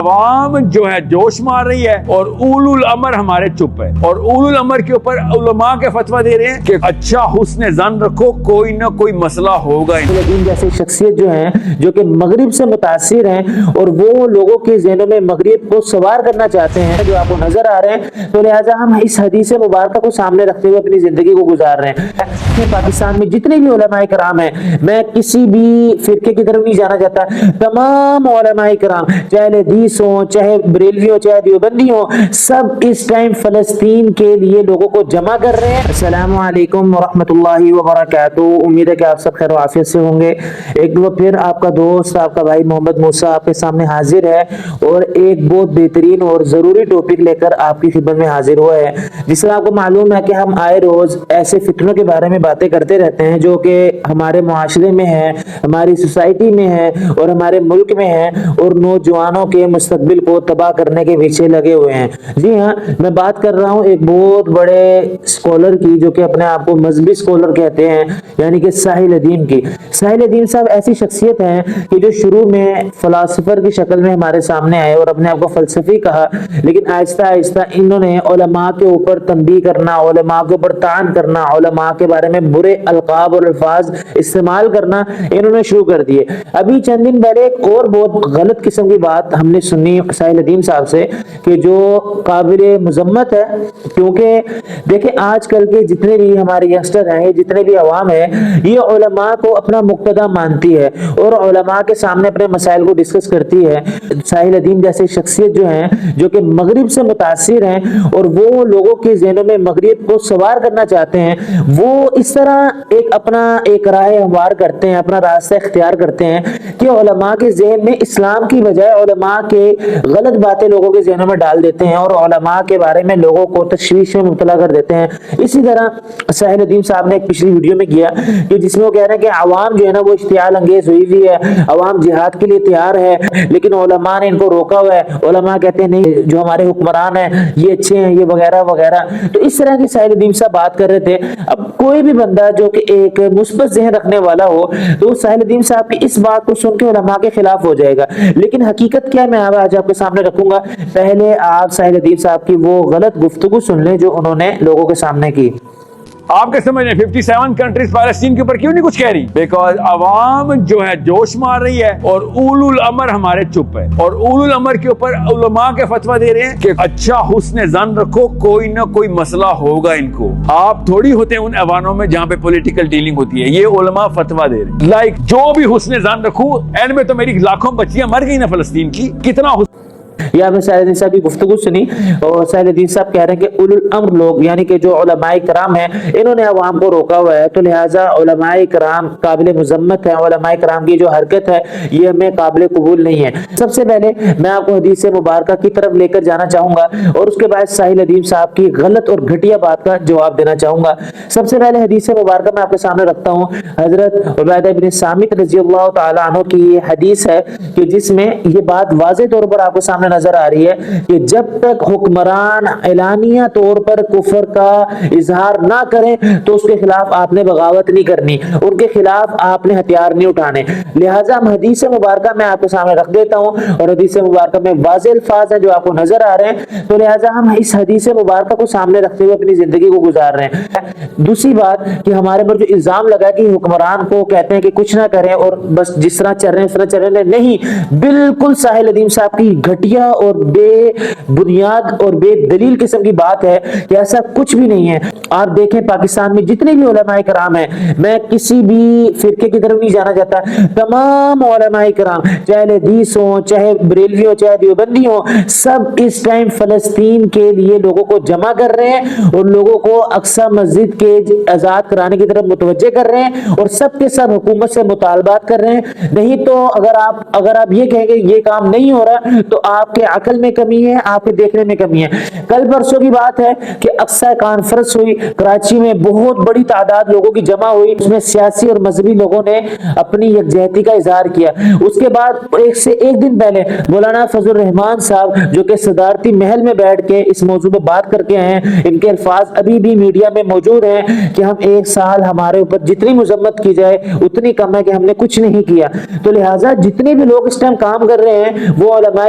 عوام جو ہے جوش مار رہی ہے اور اولو الامر ہمارے چپ ہے، اور اولو الامر کے اوپر علماء کے فتویٰ دے رہے ہیں کہ اچھا حسن ظن رکھو، کوئی نہ کوئی مسئلہ ہوگا۔ دین جیسی شخصیت جو ہیں جو کہ مغرب سے متاثر ہیں اور وہ لوگوں کے ذہنوں میں مغرب کو سوار کرنا چاہتے ہیں جو آپ کو نظر آ رہے ہیں، تو لہٰذا ہم اس حدیث مبارکہ کو سامنے رکھتے ہوئے اپنی زندگی کو گزار رہے ہیں۔ پاکستان میں جتنے بھی علماء کرام ہیں، میں کسی بھی فرقے کی طرف نہیں جانا چاہتا، تمام علماء کرام چاہے حدیث ہوں، چاہے بریلوی ہوں، چاہے دیوبندی ہوں، سب اس ٹائم فلسطین کے لیے لوگوں کو جمع کر رہے ہیں۔ السلام علیکم ورحمۃ اللہ وبرکاتہ، امید ہے کہ آپ سب خیر و عافیت سے ہوں گے۔ ایک دفعہ پھر آپ کا دوست، آپ کا بھائی محمد موسیٰ آپ کے سامنے حاضر ہے اور ایک بہت بہترین اور ضروری ٹاپک لے کر آپ کی خدمت میں حاضر ہوا ہے۔ جس طرح آپ کو معلوم ہے کہ ہم آئے روز ایسے فتنوں کے بارے میں باتیں کرتے رہتے ہیں جو کہ ہمارے معاشرے میں ہے، ہماری سوسائٹی میں ہے اور ہمارے ملک میں ہے، اور نوجوانوں کے مستقبل کو تباہ کرنے کے پیچھے لگے ہوئے ہیں۔ جی ہاں، میں بات کر رہا ہوں ایک بہت بڑے اسکالر کی جو کہ اپنے آپ کو مذہبی اسکالر کہتے ہیں، یعنی کہ ساحل ادیم کی۔ ساحل ادیم صاحب ایسی شخصیت ہیں کہ جو شروع میں فلاسفر کی شکل میں ہمارے سامنے آئے اور اپنے آپ کو فلسفی کہا، لیکن آہستہ آہستہ انہوں نے علماء کے اوپر تنبیہ کرنا، علماء کے اوپر طعن کرنا، علماء کے بارے میں برے القاب اور الفاظ استعمال کرنا انہوں نے شروع کر دیے۔ ابھی چند دن پہلے ایک اور بہت غلط قسم کی بات ہم نے سنی ساحل ادیم صاحب سے کہ جو قابل مذمت ہے، کیونکہ دیکھیں آج کل کے جتنے بھی ہمارے ینگسٹر ہیں، جتنے بھی عوام ہیں، یہ علماء کو اپنا مقتدی مانتی ہے اور علماء کے سامنے اپنے مسائل کو ڈسکس کرتی ہے۔ ساحل ادیم جیسے شخصیت جو ہیں جو کہ مغرب سے متاثر ہیں اور وہ لوگوں کے ذہنوں میں مغرب کو سوار کرنا چاہتے ہیں، وہ اس طرح اپنا ایک راہ ہموار کرتے ہیں، اپنا راستہ اختیار کرتے ہیں کہ علماء کے ذہن میں اسلام کی بجائے علماء کے غلط باتیں لوگوں کے ذہنوں میں ڈال دیتے ہیں اور علماء کے بارے میں لوگوں کو تشویش میں مبتلا کر دیتے ہیں۔ اسی طرح ساحل ادیم صاحب نے ایک پچھلی ویڈیو میں کیا کہ جس میں وہ کہہ رہے ہیں کہ عوام جو ہے نا وہ اشتعال انگیز ہوئی ہوئی ہے، عوام جہاد کے لیے تیار ہے، لیکن علماء نے ان کو روکا ہوا ہے۔ علماء کہتے ہیں نہیں، جو ہمارے حکمران ہیں یہ اچھے ہیں، یہ وغیرہ وغیرہ۔ تو اس طرح کی ساحل ادیم صاحب بات کر رہے تھے۔ اب کوئی بھی بندہ جو کہ ایک مثبت ذہن رکھنے والا ہو تو ساحل ادیم صاحب کی اس بات کو سن کے علماء کے خلاف ہو جائے گا، لیکن حقیقت کیا میں آج آپ کے سامنے رکھوں گا۔ پہلے آپ ساحل ادیم صاحب کی وہ غلط گفتگو سن لیں جو انہوں نے لوگوں کے سامنے کی۔ آپ کے سمجھ میں 57 کنٹریز فلسطین کے اوپر کیوں نہیں کچھ کہہ رہی؟ بیکاز عوام جو ہے جوش مار رہی ہے اور اولو الامر ہمارے چپ ہے، اور اولو الامر کے اوپر علماء کے فتویٰ دے رہے ہیں کہ اچھا حسن ظن رکھو، کوئی نہ کوئی مسئلہ ہوگا ان کو۔ آپ تھوڑی ہوتے ہیں ان ایوانوں میں جہاں پہ پولیٹیکل ڈیلنگ ہوتی ہے، یہ علماء فتویٰ دے رہے ہیں لائک جو بھی حسن ظن رکھوں، اینڈ میں تو میری لاکھوں بچیاں مر گئی نا فلسطین کی، کتنا یا میں ساحل الدین صاحب کی گفتگو سنی اور ساحل الدین صاحب کہہ رہے ہیں کہ اولو الامر لوگ یعنی کہ جو علماء کرام ہیں انہوں نے عوام کو روکا ہوا ہے، تو لہٰذا علماء کرام قابل مذمت ہیں، علماء کرام کی جو حرکت ہے یہ ہمیں قابل قبول نہیں ہے۔ سب سے پہلے میں آپ کو حدیث مبارکہ کی طرف لے کر جانا چاہوں گا اور اس کے بعد ساحل الدین صاحب کی غلط اور گھٹیا بات کا جواب دینا چاہوں گا۔ سب سے پہلے حدیث مبارکہ میں آپ کے سامنے رکھتا ہوں، حضرت عبادہ بن صامت رضی اللہ تعالیٰ عنہ کی یہ حدیث ہے کہ جس میں یہ بات واضح طور پر آپ کے سامنے نظر آ رہی ہے کہ جب تک حکمران اعلانیہ طور پر کفر کا اظہار نہ کریں تو اس کے خلاف آپ نے بغاوت نہیں کرنی، ان کے خلاف آپ نے ہتھیار نہیں اٹھانے۔ لہٰذا ہم حدیث مبارکہ میں آپ کے سامنے رکھ دیتا ہوں اور حدیث مبارکہ میں واضح الفاظ ہیں جو آپ کو نظر آ رہے ہیں، تو لہٰذا ہم اس حدیث مبارکہ کو سامنے رکھتے ہوئے اپنی زندگی کو گزار رہے ہیں۔ دوسری بات کہ ہمارے پر جو الزام لگا کہ حکمران کو کہتے ہیں کہ کچھ نہ کریں اور بس جس طرح چل رہے ہیں اس طرح چل رہے ہیں، نہیں، بالکل ساحل الدین صاحب کی گھٹیا اور بے بنیاد اور بے دلیل قسم کی بات ہے کہ ایسا کچھ بھی نہیں ہے۔ آپ دیکھیں پاکستان میں جتنے بھی علماء کرام ہیں، میں کسی بھی فرقے کی طرف نہیں جانا چاہتا، تمام علماء کرام چاہے حدیث ہوں، چاہے بریلوی ہوں، چاہے دیوبندی ہوں، سب اس ٹائم فلسطین کے لیے لوگوں کو جمع کر رہے ہیں اور لوگوں کو اقصی مسجد کے آزاد کرانے کی طرف متوجہ کر رہے ہیں اور سب کے سب حکومت سے مطالبات کر رہے ہیں۔ نہیں تو اگر آپ یہ کہیں گے یہ کام نہیں ہو رہا تو آپ کے عقل میں کمی ہے، آپ کے دیکھنے میں کمی ہے۔ کل پرسوں کی بات ہے کہ اقصی کانفرنس ہوئی کراچی میں، بہت بڑی تعداد لوگوں کی جمع ہوئی، اس میں سیاسی اور مذہبی لوگوں نے اپنی یکجہتی کا اظہار کیا۔ اس کے بعد ایک دن پہلے مولانا فضل الرحمان صاحب جو کہ صدارتی محل میں بیٹھ کے اس موضوع پہ بات کر کے ہیں، ان کے الفاظ ابھی بھی میڈیا میں موجود ہیں کہ ہم ایک سال ہمارے اوپر جتنی مذمت کی جائے اتنی کم ہے کہ ہم نے کچھ نہیں کیا۔ تو لہٰذا جتنے بھی لوگ اس ٹائم کام کر رہے ہیں وہ علماء